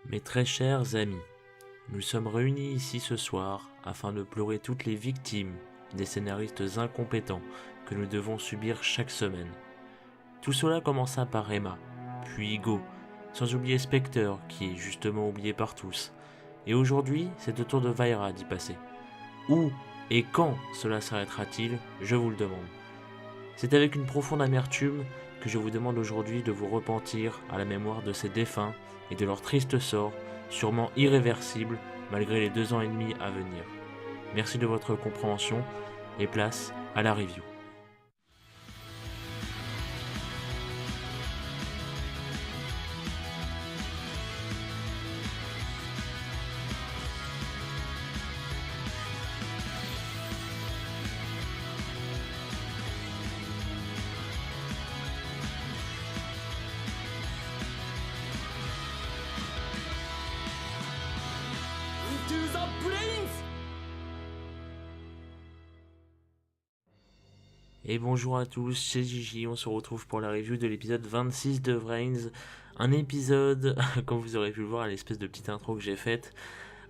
Mes très chers amis, nous sommes réunis ici ce soir afin de pleurer toutes les victimes des scénaristes incompétents que nous devons subir chaque semaine. Tout cela commença par Emma, puis Hugo, sans oublier Spectre qui est justement oublié par tous. Et aujourd'hui, c'est au tour de Vaira d'y passer. Où et quand cela s'arrêtera-t-il, je vous le demande. C'est avec une profonde amertume que je vous demande aujourd'hui de vous repentir à la mémoire de ces défunts et de leur triste sort, sûrement irréversible malgré les 2 ans et demi à venir. Merci de votre compréhension et place à la review. Into the plains! Et bonjour à tous, c'est Gigi, on se retrouve pour la review de l'épisode 26 de Vrains. Un épisode, comme vous aurez pu le voir à l'espèce de petite intro que j'ai faite,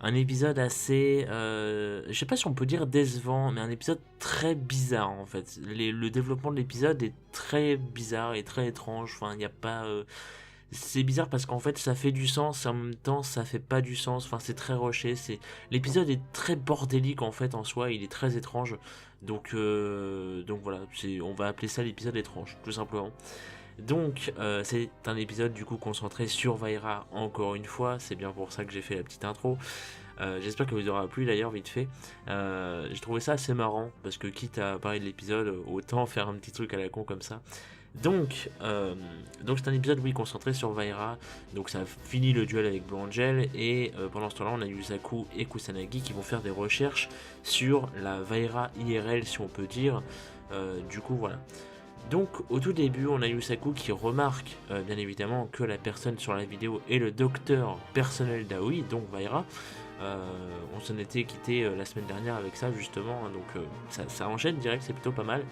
un épisode assez, je sais pas si on peut dire décevant, mais un épisode très bizarre en fait. Le développement de l'épisode est très bizarre et très étrange, enfin il n'y a pas... c'est bizarre parce qu'en fait ça fait du sens et en même temps ça fait pas du sens, enfin c'est très rushé, l'épisode est très bordélique en fait en soi, il est très étrange, donc voilà, on va appeler ça l'épisode étrange tout simplement. Donc c'est un épisode du coup concentré sur Vaira encore une fois, c'est bien pour ça que j'ai fait la petite intro. J'espère que vous aura plu d'ailleurs vite fait. J'ai trouvé ça assez marrant parce que quitte à parler de l'épisode, autant faire un petit truc à la con comme ça. Donc c'est un épisode oui concentré sur Vaira. Donc ça finit le duel avec Blue Angel et pendant ce temps-là on a Yusaku et Kusanagi qui vont faire des recherches sur la Vaira IRL si on peut dire. Du coup voilà. Donc au tout début on a Yusaku qui remarque bien évidemment que la personne sur la vidéo est le docteur personnel d'Aoi, donc Vaira. On s'en était quitté la semaine dernière avec ça justement, hein, donc ça enchaîne direct, c'est plutôt pas mal.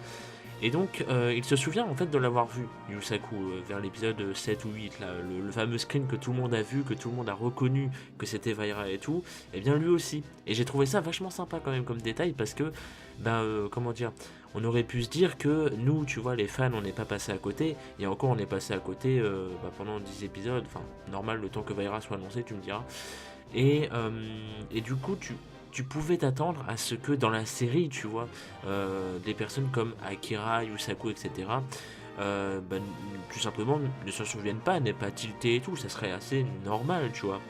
Et donc il se souvient en fait de l'avoir vu, Yusaku, vers l'épisode 7 ou 8, là, le fameux screen que tout le monde a vu, que tout le monde a reconnu que c'était Vaira et tout, et bien lui aussi. Et j'ai trouvé ça vachement sympa quand même comme détail parce que, comment dire, on aurait pu se dire que nous, tu vois, les fans, on n'est pas passé à côté, et encore on est passé à côté pendant 10 épisodes, enfin normal le temps que Vaira soit annoncé, tu me diras. Et du coup, tu pouvais t'attendre à ce que dans la série, tu vois, des personnes comme Akira, Yusaku, etc., tout simplement ne s'en souviennent pas, n'aient pas tilté et tout, ça serait assez normal, tu vois.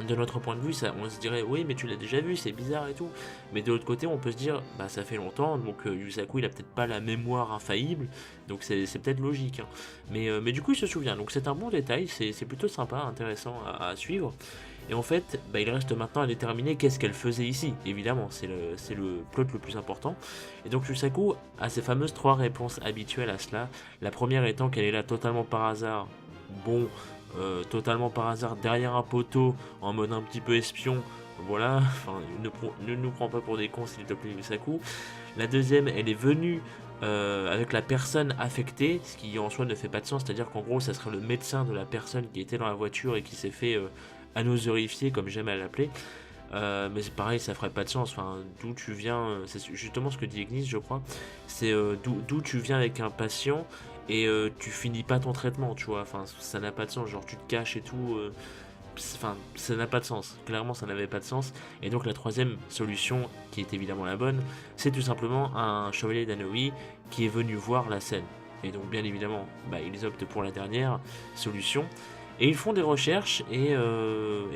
De notre point de vue, ça, on se dirait oui mais tu l'as déjà vu, c'est bizarre et tout. Mais de l'autre côté on peut se dire bah ça fait longtemps, donc Yusaku il a peut-être pas la mémoire infaillible, donc c'est peut-être logique, hein. Mais du coup il se souvient, donc c'est un bon détail, c'est plutôt sympa, intéressant à suivre. Et en fait il reste maintenant à déterminer qu'est-ce qu'elle faisait ici, évidemment, c'est le plot le plus important. Et donc Yusaku a ses fameuses 3 réponses habituelles à cela. La première étant qu'elle est là totalement par hasard. Bon, totalement par hasard derrière un poteau en mode un petit peu espion. Voilà, enfin, ne nous prends pas pour des cons s'il te plaît, Yusaku. La deuxième, elle est venue avec la personne affectée, ce qui en soi ne fait pas de sens, c'est-à-dire qu'en gros, ça serait le médecin de la personne qui était dans la voiture et qui s'est fait anosorifier, comme j'aime à l'appeler. Mais c'est pareil, ça ferait pas de sens. Enfin, d'où tu viens, c'est justement ce que dit Ignis, je crois. C'est d'où tu viens avec un patient et tu finis pas ton traitement, tu vois. Enfin, ça n'a pas de sens. Genre, tu te caches et tout. Enfin, ça n'a pas de sens. Clairement, ça n'avait pas de sens. Et donc, la troisième solution, qui est évidemment la bonne, c'est tout simplement un chevalier d'Anoï qui est venu voir la scène. Et donc, bien évidemment, ils optent pour la dernière solution. Et ils font des recherches et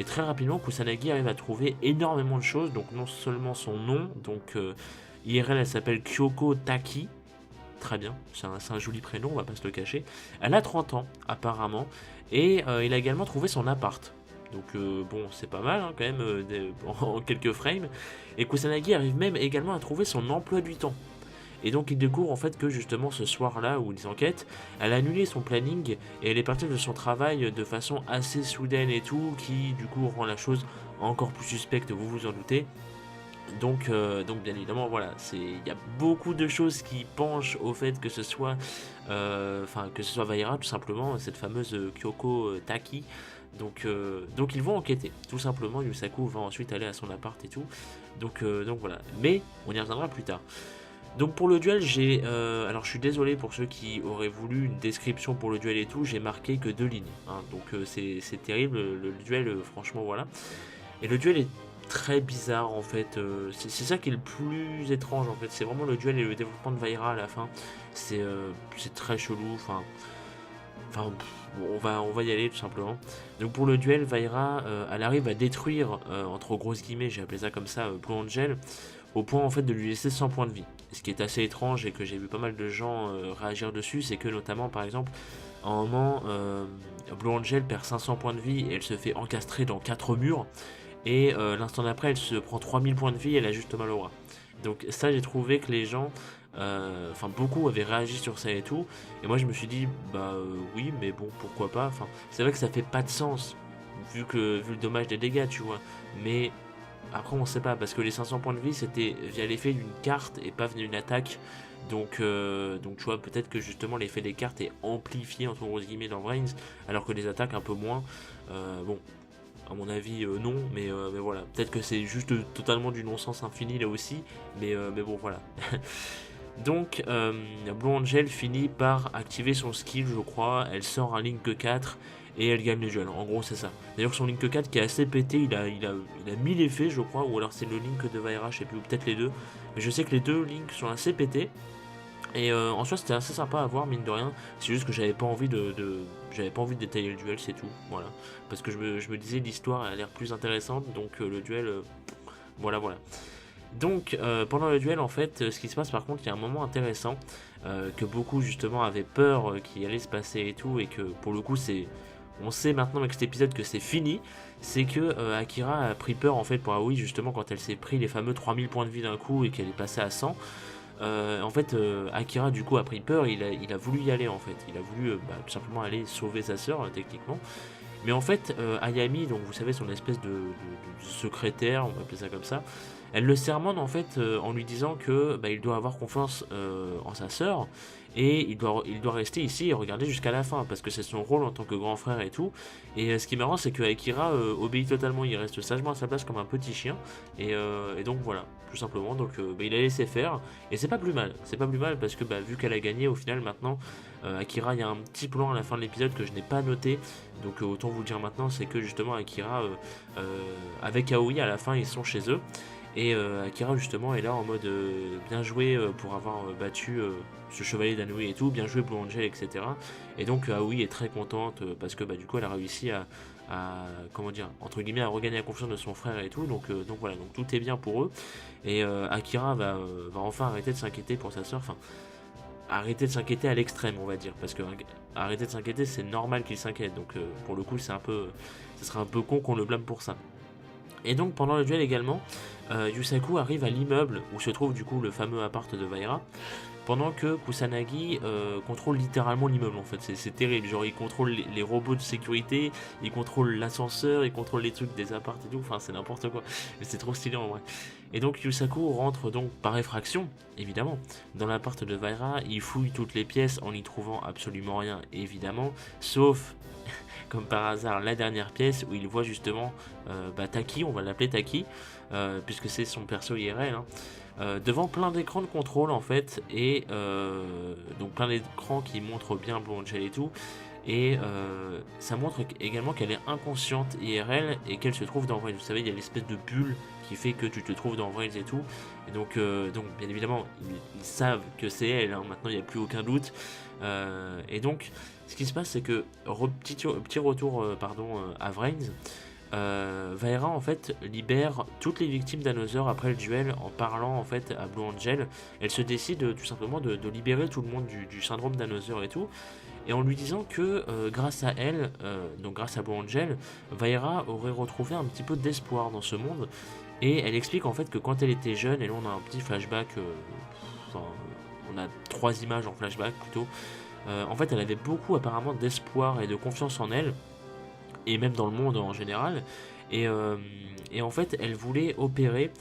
très rapidement Kusanagi arrive à trouver énormément de choses, donc non seulement son nom, donc IRL elle s'appelle Kyoko Taki, très bien, c'est un joli prénom, on va pas se le cacher. Elle a 30 ans apparemment, et il a également trouvé son appart. Donc bon, c'est pas mal hein, quand même, en quelques frames. Et Kusanagi arrive même également à trouver son emploi du temps. Et donc il découvre en fait que justement ce soir-là où ils enquêtent, elle a annulé son planning et elle est partie de son travail de façon assez soudaine et tout, qui du coup rend la chose encore plus suspecte, vous vous en doutez. Donc bien évidemment voilà, il y a beaucoup de choses qui penchent au fait que ce soit Vaira tout simplement, cette fameuse Kyoko Taki, Donc ils vont enquêter, tout simplement. Yusaku va ensuite aller à son appart et tout. Donc voilà. Mais on y reviendra plus tard. Donc pour le duel, alors je suis désolé pour ceux qui auraient voulu une description pour le duel et tout, j'ai marqué que 2 lignes. Hein. Donc c'est terrible, le duel, franchement voilà. Et le duel est très bizarre en fait. C'est ça qui est le plus étrange en fait. C'est vraiment le duel et le développement de Vaira à la fin. C'est très chelou. Enfin, bon, on va y aller tout simplement. Donc pour le duel, Vaira, elle arrive à détruire, entre grosses guillemets, j'ai appelé ça comme ça, Blue Angel, au point en fait de lui laisser 100 points de vie. Ce qui est assez étrange et que j'ai vu pas mal de gens réagir dessus, c'est que notamment par exemple, à un moment, Blue Angel perd 500 points de vie et elle se fait encastrer dans 4 murs. Et l'instant d'après, elle se prend 3000 points de vie et elle a juste mal au bras. Donc ça, j'ai trouvé que les gens, beaucoup avaient réagi sur ça et tout. Et moi, je me suis dit, oui, mais bon, pourquoi pas. Enfin, c'est vrai que ça fait pas de sens, vu le dommage des dégâts, tu vois. Mais après, on sait pas, parce que les 500 points de vie, c'était via l'effet d'une carte et pas via une attaque. Donc tu vois, peut-être que justement l'effet des cartes est amplifié, entre grosses guillemets, dans Brains, alors que les attaques un peu moins. Bon, à mon avis, non, mais voilà. Peut-être que c'est juste totalement du non-sens infini là aussi, mais bon, voilà. Donc, Blue Angel finit par activer son skill, je crois. Elle sort un Link 4 et elle gagne le duel. En gros, c'est ça. D'ailleurs, son Link 4 qui est assez pété, il a 1000 effets, je crois, ou alors c'est le Link de Vaira, je sais plus, ou peut-être les deux. Mais je sais que les deux Links sont assez pétés. Et en soi, c'était assez sympa à voir, mine de rien. C'est juste que j'avais pas envie j'avais pas envie de détailler le duel, c'est tout. Voilà. Parce que je me disais, l'histoire a l'air plus intéressante, donc le duel, voilà. Donc, pendant le duel, en fait, ce qui se passe par contre, il y a un moment intéressant que beaucoup justement avaient peur qu'il allait se passer et tout, et que pour le coup, on sait maintenant avec cet épisode que c'est fini. C'est que Akira a pris peur en fait pour Aoi, justement, quand elle s'est pris les fameux 3000 points de vie d'un coup et qu'elle est passée à 100. En fait, Akira du coup a pris peur, il a voulu y aller en fait. Il a voulu tout simplement aller sauver sa sœur, techniquement. Mais en fait, Ayami, donc vous savez, son espèce de secrétaire, on va appeler ça comme ça, elle le sermonne en fait en lui disant que il doit avoir confiance en sa sœur et il doit rester ici et regarder jusqu'à la fin parce que c'est son rôle en tant que grand frère et tout. Et ce qui est marrant, c'est que Akira obéit totalement, il reste sagement à sa place comme un petit chien. Et donc voilà, tout simplement. Donc il a laissé faire et c'est pas plus mal. C'est pas plus mal parce que vu qu'elle a gagné au final maintenant, Akira, il y a un petit plan à la fin de l'épisode que je n'ai pas noté. Donc autant vous le dire maintenant, c'est que justement Akira avec Aoi à la fin ils sont chez eux. Et Akira justement est là en mode bien joué pour avoir battu ce chevalier d'Anui et tout, bien joué Blue Angel, etc. Et donc Aoi est très contente parce que du coup elle a réussi à comment dire, entre guillemets, à regagner la confiance de son frère et tout. Donc voilà, donc tout est bien pour eux. Et Akira va enfin arrêter de s'inquiéter pour sa soeur. Enfin, arrêter de s'inquiéter à l'extrême, on va dire, parce que arrêter de s'inquiéter, c'est normal qu'il s'inquiète. Donc pour le coup, ce serait un peu con qu'on le blâme pour ça. Et donc pendant le duel également, Yusaku arrive à l'immeuble où se trouve du coup le fameux appart de Vaira, pendant que Kusanagi contrôle littéralement l'immeuble en fait. C'est terrible, genre il contrôle les robots de sécurité, il contrôle l'ascenseur, il contrôle les trucs des apparts et tout, enfin c'est n'importe quoi, mais c'est trop stylé en vrai. Et donc Yusaku rentre donc par effraction, évidemment, dans l'appart de Vaira, il fouille toutes les pièces en n'y trouvant absolument rien, évidemment, sauf comme par hasard la dernière pièce où il voit justement Taki, on va l'appeler Taki, puisque c'est son perso IRL, devant plein d'écrans de contrôle en fait, et donc plein d'écrans qui montrent bien Blue Angel et tout, et ça montre également qu'elle est inconsciente IRL et qu'elle se trouve dans Vrails. Vous savez, il y a l'espèce de bulle qui fait que tu te trouves dans Vrails et tout, et donc bien évidemment ils savent que c'est elle, maintenant il n'y a plus aucun doute. Et donc ce qui se passe, c'est que petit retour à Vrains, Vaira en fait libère toutes les victimes d'Another après le duel en parlant en fait à Blue Angel. Elle se décide tout simplement de libérer tout le monde du syndrome d'Another et tout, et en lui disant que grâce à elle, donc grâce à Blue Angel, Vaira aurait retrouvé un petit peu d'espoir dans ce monde. Et elle explique en fait que quand elle était jeune, et là on a un petit flashback, on a 3 images en flashback plutôt. En fait, elle avait beaucoup apparemment d'espoir et de confiance en elle, et même dans le monde en général. Et en fait, elle voulait opérer,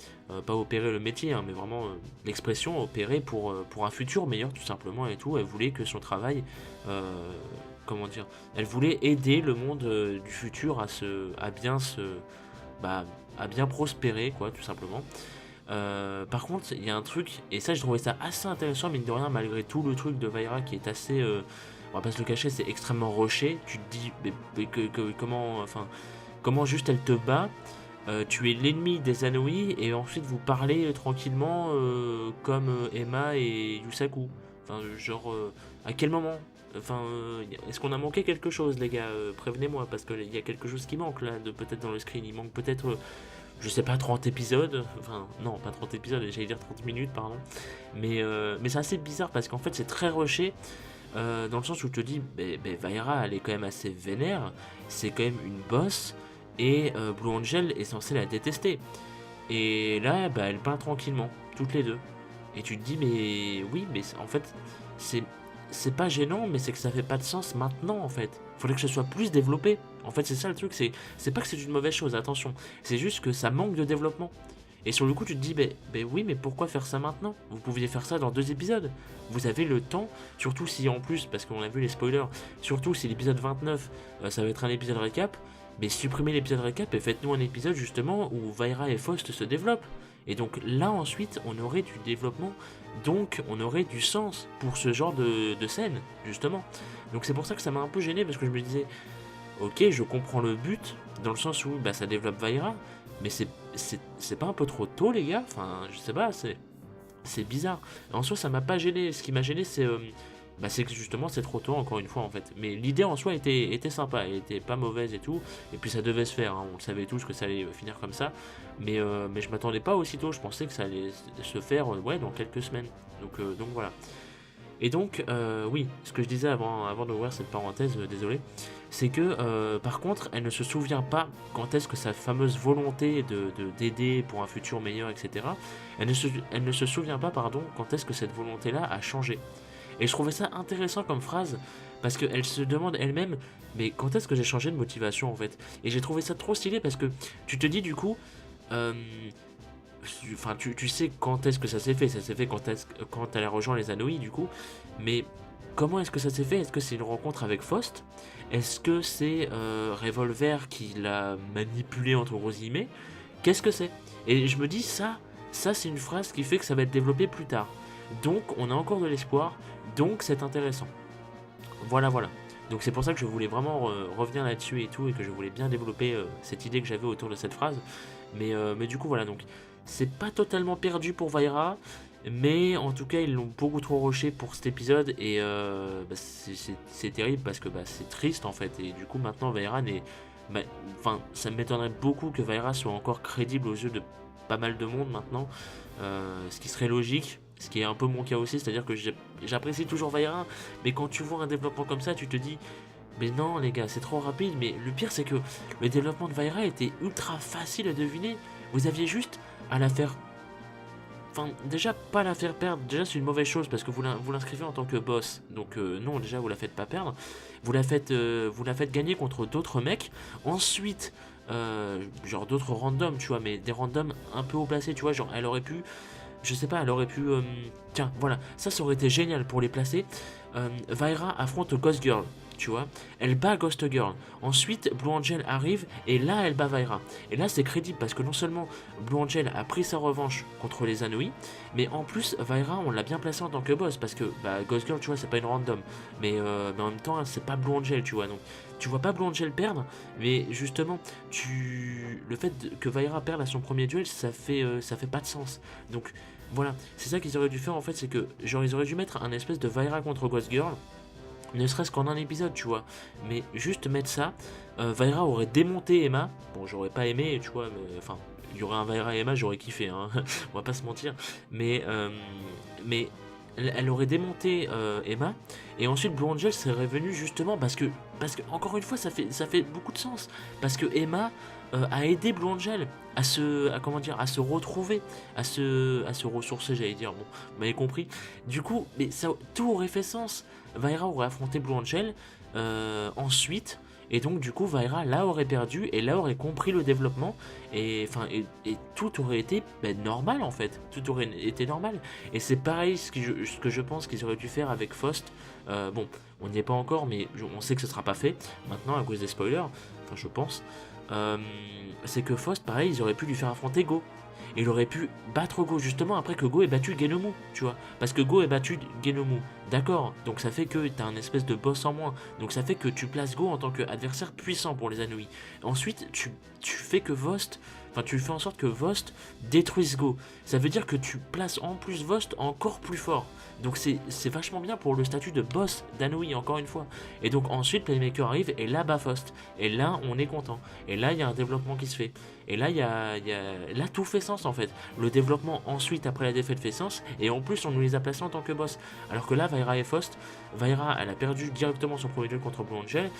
pas opérer le métier, mais vraiment l'expression opérer pour un futur meilleur tout simplement et tout. Elle voulait que son travail comment dire, elle voulait aider le monde du futur bah, à bien prospérer, quoi, tout simplement. Par contre, il y a un truc, et ça, je trouvais ça assez intéressant, mine de rien, malgré tout le truc de Vaira qui est assez, on va pas se le cacher, c'est extrêmement rushé. Tu te dis, comment juste elle te bat. Tu es l'ennemi des Anoui et ensuite vous parlez tranquillement comme Emma et Yusaku. Enfin, genre, à quel moment? Enfin, est-ce qu'on a manqué quelque chose, les gars? Prévenez-moi, parce qu'il y a quelque chose qui manque là, peut-être dans le screen. Il manque peut-être, je sais pas, 30 épisodes. Enfin, non, pas 30 épisodes, j'allais dire 30 minutes, pardon. Mais c'est assez bizarre parce qu'en fait, c'est très rushé. Dans le sens où tu te dis, Vaira, elle est quand même assez vénère. C'est quand même une boss. Et Blue Angel est censé la détester. Et là, bah, elle peint tranquillement, toutes les deux. Et tu te dis, mais oui, mais en fait, c'est c'est pas gênant, mais c'est que ça fait pas de sens maintenant, en fait. Faudrait que ce soit plus développé. En fait, c'est ça le truc, c'est pas que c'est une mauvaise chose, attention. C'est juste que ça manque de développement. Et sur le coup, tu te dis, oui, mais pourquoi faire ça maintenant? Vous pouviez faire ça dans 2 épisodes. Vous avez le temps, surtout si en plus, parce qu'on a vu les spoilers, surtout si l'épisode 29, ça va être un épisode récap, mais supprimez l'épisode récap et faites-nous un épisode justement où Vaira et Faust se développent. Et donc là ensuite on aurait du développement, donc on aurait du sens pour ce genre de scène, justement. Donc c'est pour ça que ça m'a un peu gêné parce que je me disais, ok, je comprends le but, dans le sens où bah, ça développe Vaira, mais c'est pas un peu trop tôt les gars? Enfin je sais pas, c'est bizarre. En soi ça m'a pas gêné, ce qui m'a gêné c'est que justement c'est trop tôt encore une fois en fait. Mais l'idée en soi était sympa, elle était pas mauvaise et tout. Et puis ça devait se faire, hein. On le savait tous que ça allait finir comme ça. Mais je m'attendais pas aussitôt, je pensais que ça allait se faire ouais, dans quelques semaines. Donc voilà. Et donc oui, ce que je disais avant d'ouvrir cette parenthèse, désolé, c'est que par contre elle ne se souvient pas quand est-ce que sa fameuse volonté d'aider pour un futur meilleur, etc. Elle ne se souvient pas, pardon, quand est-ce que cette volonté-là a changé. Et je trouvais ça intéressant comme phrase, parce qu'elle se demande elle-même, mais quand est-ce que j'ai changé de motivation en fait? Et j'ai trouvé ça trop stylé parce que tu te dis du coup, euh, enfin tu sais quand est-ce que ça s'est fait quand elle a rejoint les Anoïs du coup, mais comment est-ce que ça s'est fait? Est-ce que c'est une rencontre avec Faust? Est-ce que c'est Revolver qui l'a manipulé entre gros guillemets? Qu'est-ce que c'est? Et je me dis ça c'est une phrase qui fait que ça va être développé plus tard. Donc on a encore de l'espoir, donc c'est intéressant. Voilà, voilà. Donc c'est pour ça que je voulais vraiment revenir là-dessus et tout, et que je voulais bien développer cette idée que j'avais autour de cette phrase. Mais du coup voilà, donc c'est pas totalement perdu pour Vaira, mais en tout cas ils l'ont beaucoup trop rushé pour cet épisode, et c'est terrible parce que c'est triste en fait, et du coup maintenant Vaira n'est... Enfin, ça m'étonnerait beaucoup que Vaira soit encore crédible aux yeux de pas mal de monde maintenant, ce qui serait logique. Ce qui est un peu mon cas aussi, c'est-à-dire que j'apprécie toujours Vaira, mais quand tu vois un développement comme ça, tu te dis, mais non les gars, c'est trop rapide. Mais le pire c'est que le développement de Vaira était ultra facile à deviner. Vous aviez juste à la faire... Enfin, déjà, pas la faire perdre, déjà c'est une mauvaise chose parce que vous l'inscrivez en tant que boss. Donc non, déjà vous la faites pas perdre. Vous la faites gagner contre d'autres mecs. Ensuite, genre d'autres randoms, tu vois, mais des randoms un peu haut placés, tu vois, genre elle aurait pu... Je sais pas, elle aurait pu... Tiens, voilà, ça aurait été génial pour les placer. Vaira affronte Ghost Girl, tu vois. Elle bat Ghost Girl. Ensuite, Blue Angel arrive et là, elle bat Vaira. Et là, c'est crédible parce que non seulement Blue Angel a pris sa revanche contre les Anoïs, mais en plus, Vaira, on l'a bien placée en tant que boss parce que Ghost Girl, tu vois, c'est pas une random. Mais en même temps, c'est pas Blue Angel, tu vois. Donc, tu vois pas Blue Angel perdre, mais justement, le fait que Vaira perde à son premier duel, ça fait pas de sens. Donc, voilà, c'est ça qu'ils auraient dû faire en fait, c'est que genre ils auraient dû mettre un espèce de Vaira contre Ghost Girl, ne serait-ce qu'en un épisode, tu vois, mais juste mettre ça. Vaira aurait démonté Emma, bon j'aurais pas aimé, tu vois, mais enfin, il y aurait un Vaira et Emma, j'aurais kiffé, hein. On va pas se mentir, mais elle aurait démonté Emma, et ensuite Blue Angel serait venue justement parce que encore une fois ça fait beaucoup de sens, parce que Emma a aidé Blue Angel à se retrouver, à se ressourcer, j'allais dire, bon, vous m'avez compris. Du coup, mais ça, tout aurait fait sens. Vaira aurait affronté Blue Angel ensuite, Et donc du coup Vaira là aurait perdu et là aurait compris le développement et tout aurait été normal en fait, tout aurait été normal. Et c'est pareil ce que je pense qu'ils auraient dû faire avec Faust. Bon, on n'y est pas encore, mais on sait que ce sera pas fait maintenant à cause des spoilers, enfin je pense. Euh, c'est que Faust, pareil, ils auraient pu lui faire affronter Go. Et il aurait pu battre Go justement après que Go ait battu Genomu, tu vois. Parce que Go ait battu Genomu, d'accord. Donc ça fait que t'as un espèce de boss en moins. Donc ça fait que tu places Go en tant qu'adversaire puissant pour les Anouilles. Ensuite, tu fais que Vost, enfin tu fais en sorte que Vost détruise Go. Ça veut dire que tu places en plus Vost encore plus fort. Donc c'est vachement bien pour le statut de boss d'Anouilh, encore une fois. Et donc ensuite, Playmaker arrive et là bat Faust. Et là, on est content. Et là, il y a un développement qui se fait. Et là, là, tout fait sens en fait. Le développement ensuite, après la défaite, fait sens. Et en plus, on nous les a placés en tant que boss. Alors que là, Vaira et Faust, Vaira, elle a perdu directement son premier duel contre Blue Angel.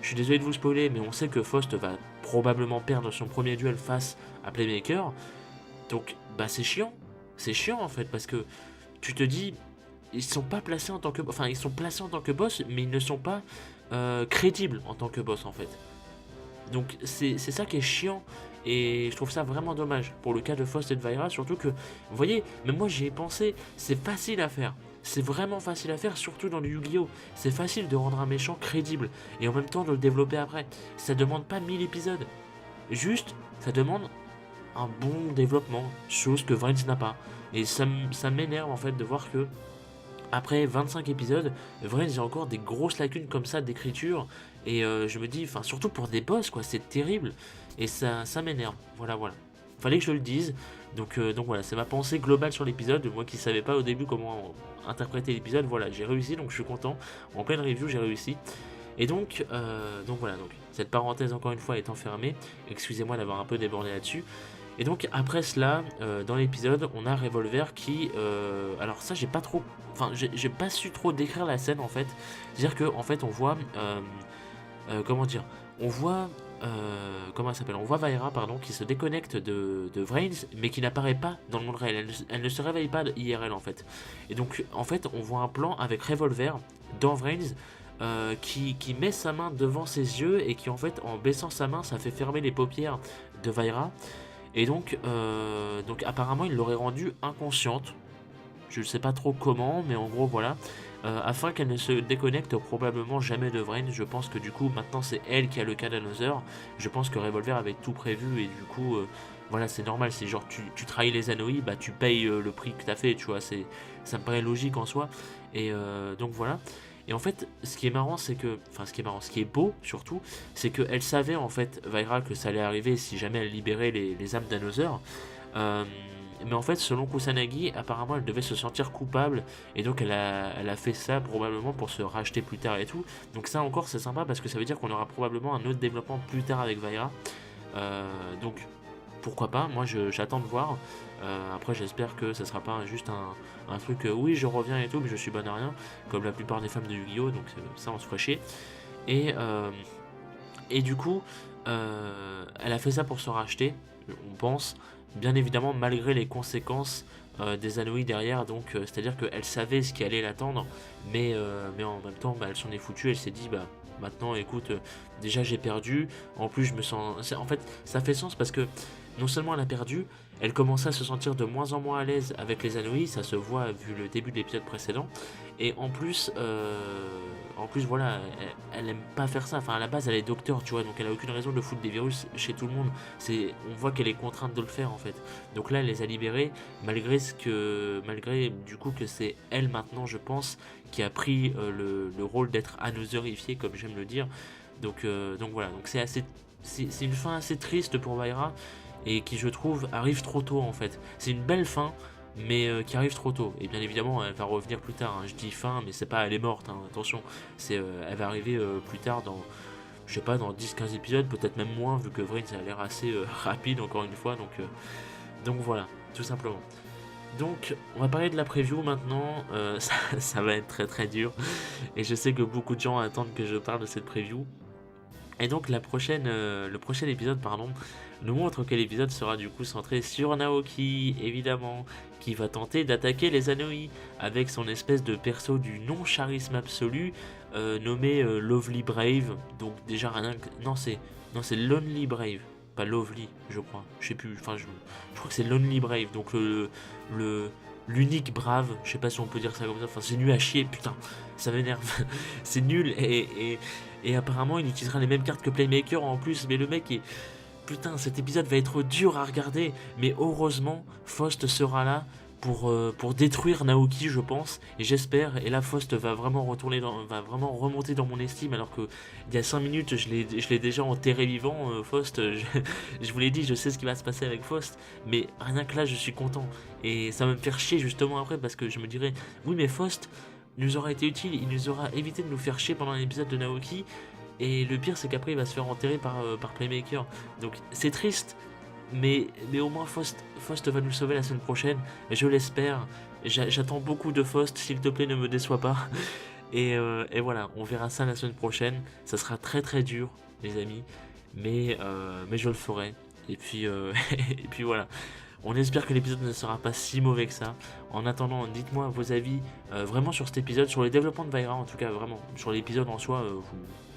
Je suis désolé de vous spoiler, mais on sait que Faust va probablement perdre son premier duel face à Playmaker. Donc, bah c'est chiant. C'est chiant en fait, parce que tu te dis, ils sont pas placés en tant que, enfin, ils sont placés en tant que boss, mais ils ne sont pas crédibles en tant que boss en fait. Donc c'est ça qui est chiant et je trouve ça vraiment dommage pour le cas de Faust et de Vaira, surtout que, vous voyez, même moi j'y ai pensé, c'est facile à faire. C'est vraiment facile à faire, surtout dans le Yu-Gi-Oh! C'est facile de rendre un méchant crédible et en même temps de le développer après. Ça demande pas 1000 épisodes. Juste, ça demande un bon développement, chose que Vrins n'a pas. Et ça m'énerve en fait de voir que après 25 épisodes, Vrens il y a encore des grosses lacunes comme ça d'écriture. Et je me dis, enfin surtout pour des boss quoi, c'est terrible. Et ça m'énerve. Voilà, voilà. Fallait que je le dise. Donc voilà, c'est ma pensée globale sur l'épisode. Moi qui savais pas au début comment interpréter l'épisode, voilà, j'ai réussi, donc je suis content. En pleine review, j'ai réussi. Et donc voilà, donc cette parenthèse encore une fois étant fermée. Excusez-moi d'avoir un peu débordé là-dessus. Et donc après cela, dans l'épisode, on a Revolver qui, alors ça j'ai pas trop, enfin j'ai pas su trop décrire la scène en fait. C'est-à-dire que en fait on voit, comment dire, on voit, comment elle s'appelle, on voit Vaira pardon qui se déconnecte de Vrains, mais qui n'apparaît pas dans le monde réel. Elle ne se réveille pas IRL en fait. Et donc en fait on voit un plan avec Revolver dans Vrains. Qui met sa main devant ses yeux et qui en fait en baissant sa main ça fait fermer les paupières de Vaira. Et donc apparemment il l'aurait rendue inconsciente. Je ne sais pas trop comment, mais en gros voilà. Afin qu'elle ne se déconnecte probablement jamais de Vrain. Je pense que du coup maintenant c'est elle qui a le cas d'Another. Je pense que Revolver avait tout prévu et du coup voilà c'est normal. C'est genre tu trahis les Anouilh, bah tu payes le prix que t'as fait, tu vois. Ça me paraît logique en soi. Et donc voilà. Et en fait, ce qui est marrant, c'est que, enfin, ce qui est beau surtout, c'est qu'elle savait en fait, Vaira, que ça allait arriver si jamais elle libérait les âmes d'Another. Mais en fait, selon Kusanagi, apparemment, elle devait se sentir coupable et donc elle a fait ça probablement pour se racheter plus tard et tout. Donc ça encore, c'est sympa parce que ça veut dire qu'on aura probablement un autre développement plus tard avec Vaira. Donc pourquoi pas, moi j'attends de voir. Après j'espère que ça sera pas juste un truc oui je reviens et tout mais je suis bonne à rien comme la plupart des femmes de Yu-Gi-Oh, donc ça on se ferait chier. Et du coup elle a fait ça pour se racheter, on pense, bien évidemment malgré les conséquences des Anouilh derrière, donc c'est à dire qu'elle savait ce qui allait l'attendre mais en même temps elle s'en est foutue, elle s'est dit bah maintenant écoute déjà j'ai perdu, en plus je me sens, en fait ça fait sens parce que non seulement elle a perdu, elle commençait à se sentir de moins en moins à l'aise avec les Anouilh, ça se voit vu le début de l'épisode précédent, et en plus voilà, elle aime pas faire ça, enfin à la base elle est docteur, tu vois, donc elle a aucune raison de foutre des virus chez tout le monde, on voit qu'elle est contrainte de le faire en fait, donc là elle les a libérés, malgré du coup que c'est elle maintenant je pense, qui a pris le rôle d'être anotherifiée comme j'aime le dire, donc voilà, donc c'est une fin assez triste pour Vaira, et qui je trouve arrive trop tôt en fait. C'est une belle fin, mais qui arrive trop tôt. Et bien évidemment, elle va revenir plus tard. Hein. Je dis fin, mais c'est pas elle est morte. Hein. Attention, elle va arriver plus tard dans, je sais pas, dans 10-15 épisodes, peut-être même moins, vu que Vrain ça a l'air assez rapide encore une fois. Donc voilà, tout simplement. Donc, on va parler de la preview maintenant. Ça va être très très dur. Et je sais que beaucoup de gens attendent que je parle de cette preview. Et donc le prochain épisode nous montre que l'épisode sera du coup centré sur Naoki, évidemment, qui va tenter d'attaquer les Anoi avec son espèce de perso du non-charisme absolu nommé Lovely Brave. Donc déjà rien que... Non, c'est Lonely Brave, pas Lovely, je crois. Je sais plus, enfin je crois que c'est Lonely Brave, donc le l'unique brave, je sais pas si on peut dire ça comme ça, enfin c'est nul à chier, putain, ça m'énerve, c'est nul et apparemment il utilisera les mêmes cartes que Playmaker en plus, mais le mec est... Putain, cet épisode va être dur à regarder, mais heureusement, Faust sera là pour détruire Naoki, je pense, et j'espère, et là Faust va vraiment remonter dans mon estime, alors que il y a 5 minutes, je l'ai déjà enterré vivant, Faust, je vous l'ai dit, je sais ce qui va se passer avec Faust, mais rien que là, je suis content, et ça va me faire chier justement après, parce que je me dirais, oui mais Faust nous aura été utile, il nous aura évité de nous faire chier pendant l'épisode de Naoki, et le pire, c'est qu'après, il va se faire enterrer par Playmaker. Donc, c'est triste. Mais au moins, Faust va nous sauver la semaine prochaine. Je l'espère. J'attends beaucoup de Faust. S'il te plaît, ne me déçois pas. Et voilà, on verra ça la semaine prochaine. Ça sera très très dur, les amis. Mais je le ferai. Et puis, et puis voilà. On espère que l'épisode ne sera pas si mauvais que ça. En attendant, dites-moi vos avis vraiment sur cet épisode, sur les développements de Vaira en tout cas, vraiment. Sur l'épisode en soi,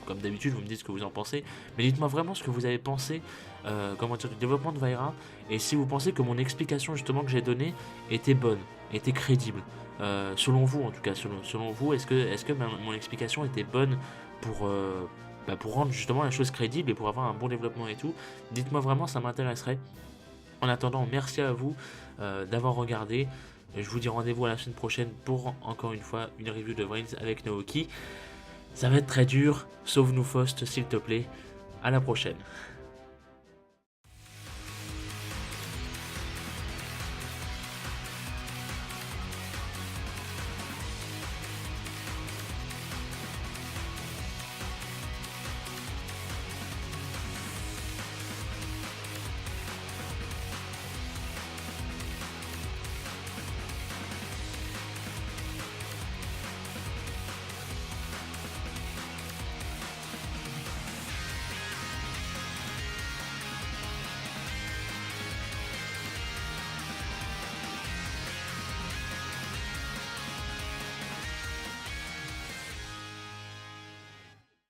comme d'habitude, vous me dites ce que vous en pensez. Mais dites-moi vraiment ce que vous avez pensé du développement de Vaira. Et si vous pensez que mon explication justement que j'ai donnée était bonne, était crédible. Selon vous en tout cas, selon vous, est-ce que mon explication était bonne pour rendre justement la chose crédible et pour avoir un bon développement et tout. Dites-moi vraiment, ça m'intéresserait. En attendant, merci à vous d'avoir regardé. Je vous dis rendez-vous à la semaine prochaine pour encore une fois une review de Vrains avec Naoki. Ça va être très dur, sauve-nous Faust s'il te plaît. À la prochaine.